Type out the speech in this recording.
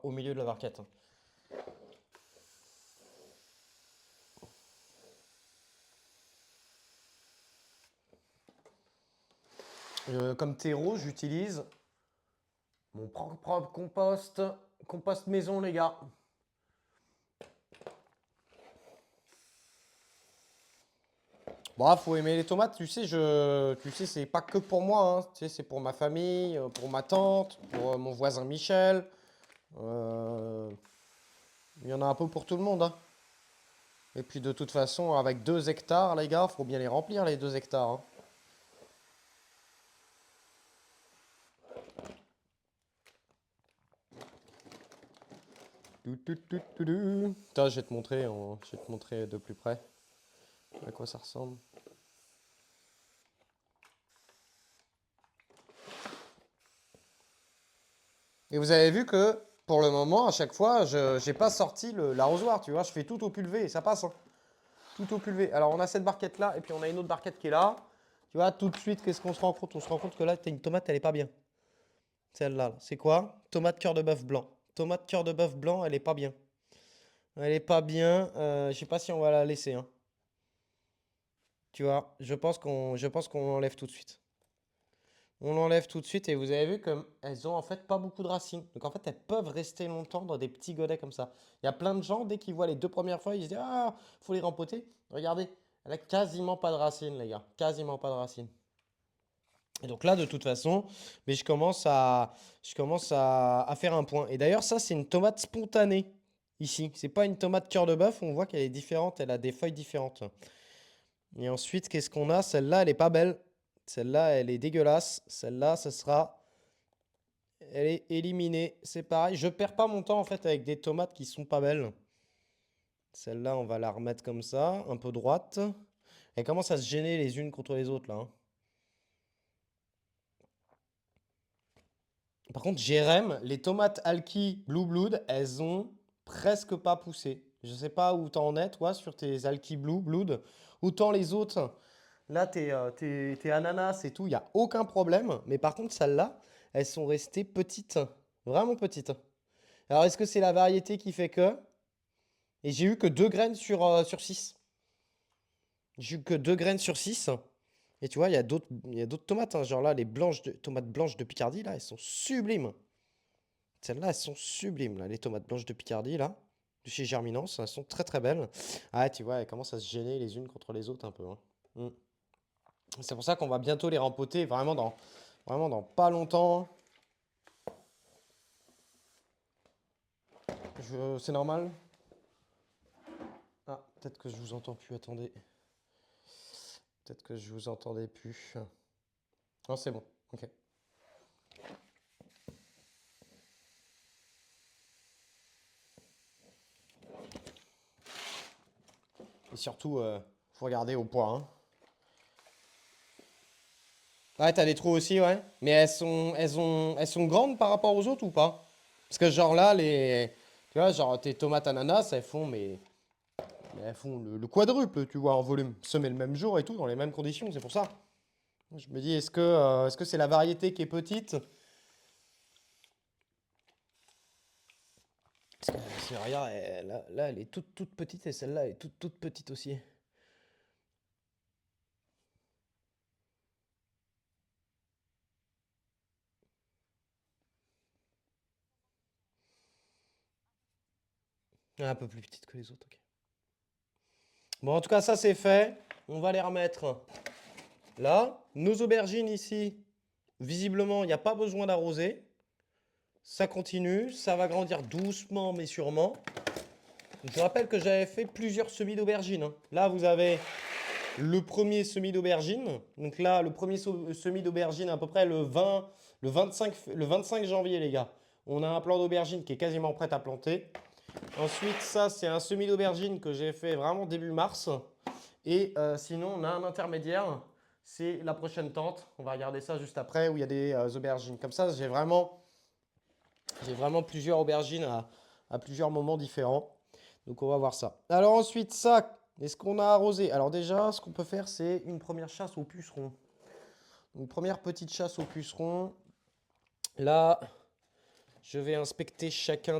au milieu de la barquette. Comme terreau, j'utilise mon propre compost. Compost maison, les gars. Bon, faut aimer les tomates, tu sais, tu sais, c'est pas que pour moi, hein. Tu sais, c'est pour ma famille, pour ma tante, pour mon voisin Michel. Euh, Il y en a un peu pour tout le monde, hein. Et puis de toute façon, avec 2 hectares, les gars, faut bien les remplir, les 2 hectares, hein. Putain, je vais te montrer de plus près à quoi ça ressemble. Et vous avez vu que pour le moment, à chaque fois, je n'ai pas sorti l'arrosoir, tu vois, je fais tout au pulvé et ça passe, hein. Tout au pulvé. Alors on a cette barquette là et puis on a une autre barquette qui est là. Tu vois, tout de suite, qu'est-ce qu'on se rend compte? On se rend compte que là, tu as une tomate, elle est pas bien. Celle-là, là. C'est quoi? Tomate cœur de bœuf blanc. Tomate cœur de bœuf blanc, elle est pas bien. Elle est pas bien. Je sais pas si on va la laisser, hein. Tu vois, je pense qu'on l'enlève tout de suite. On l'enlève tout de suite et vous avez vu qu'elles ont en fait pas beaucoup de racines. Donc en fait, elles peuvent rester longtemps dans des petits godets comme ça. Il y a plein de gens, dès qu'ils voient les 2 premières feuilles, ils se disent ah, faut les rempoter. Regardez, elle a quasiment pas de racines, les gars. Quasiment pas de racines. Et donc là, de toute façon, mais je commence à faire un point. Et d'ailleurs, ça, c'est une tomate spontanée ici. C'est pas une tomate cœur de bœuf. On voit qu'elle est différente. Elle a des feuilles différentes. Et ensuite, qu'est-ce qu'on a? Celle-là, elle est pas belle. Celle-là, elle est dégueulasse. Celle-là, elle est éliminée. C'est pareil. Je perds pas mon temps en fait avec des tomates qui sont pas belles. Celle-là, on va la remettre comme ça, un peu droite. Elles commencent à se gêner les unes contre les autres là, hein. Par contre, Jérém, les tomates Alki Blue Blood, elles ont presque pas poussé. Je sais pas où t'en es, toi, sur tes Alki Blue Blood. Autant les autres, là, tes ananas et tout, il n'y a aucun problème. Mais par contre, celles-là, elles sont restées petites. Vraiment petites. Alors, est-ce que c'est la variété qui fait que... Et j'ai eu que 2 graines sur 6. J'ai eu que 2 graines sur 6. Et tu vois, il y a d'autres tomates, hein. Genre là, tomates blanches de Picardie, là, elles sont sublimes. Celles-là, elles sont sublimes, là, les tomates blanches de Picardie, là, de chez Germinance, elles sont très très belles. Ah, tu vois, elles commencent à se gêner les unes contre les autres un peu, hein. Mm. C'est pour ça qu'on va bientôt les rempoter, vraiment dans pas longtemps. C'est normal? Ah, peut-être que je vous entends plus, attendez. Peut-être que je vous entendais plus. Non, c'est bon, ok. Et surtout, faut regarder au poids, hein. Ouais, t'as des trous aussi, ouais. Mais elles sont grandes par rapport aux autres ou pas? Parce que genre là, tu vois, genre tes tomates ananas, mais elles font le quadruple, tu vois, en volume. Semées le même jour et tout, dans les mêmes conditions, c'est pour ça. Je me dis, est-ce que c'est la variété qui est petite? Parce que, regarde, là, elle est toute petite et celle-là, elle est toute petite aussi. Ah, un peu plus petite que les autres, ok. Bon, en tout cas, ça c'est fait. On va les remettre là. Nos aubergines ici, visiblement, il n'y a pas besoin d'arroser. Ça continue, ça va grandir doucement mais sûrement. Je vous rappelle que j'avais fait plusieurs semis d'aubergines, hein. Là, vous avez le premier semis d'aubergine. Donc là, le premier semis d'aubergine à peu près le 25 janvier, les gars. On a un plant d'aubergine qui est quasiment prêt à planter. Ensuite, ça, c'est un semis d'aubergine que j'ai fait vraiment début mars. Et sinon, on a un intermédiaire. C'est la prochaine tente. On va regarder ça juste après où il y a des aubergines. Comme ça, j'ai vraiment plusieurs aubergines à plusieurs moments différents. Donc, on va voir ça. Alors ensuite, ça, est-ce qu'on a arrosé? Alors déjà, ce qu'on peut faire, c'est une première chasse aux pucerons. Une première petite chasse aux pucerons. Là, je vais inspecter chacun